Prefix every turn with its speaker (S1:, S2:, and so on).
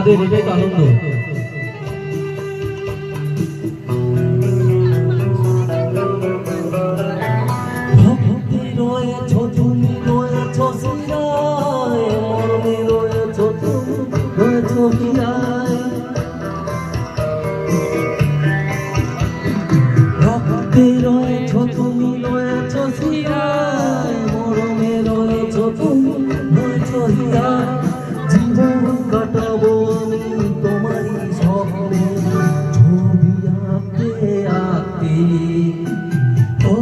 S1: আমাদের এটাই তো আনন্দ। ভক্তি রয়েছ তুমি, রয়েছ শিরায়, মরণে রয়েছ তুমি, রয়েছ হীরায়। ভক্তি রয়েছ তুমি, রয়েছ শিরায়, মরণে রয়েছ তুমি, রয়েছ হীরায়। জীবন কাটাবো আমি তোমারই স্বপ্নে, ছবি আঁকতে আঁকতে। ও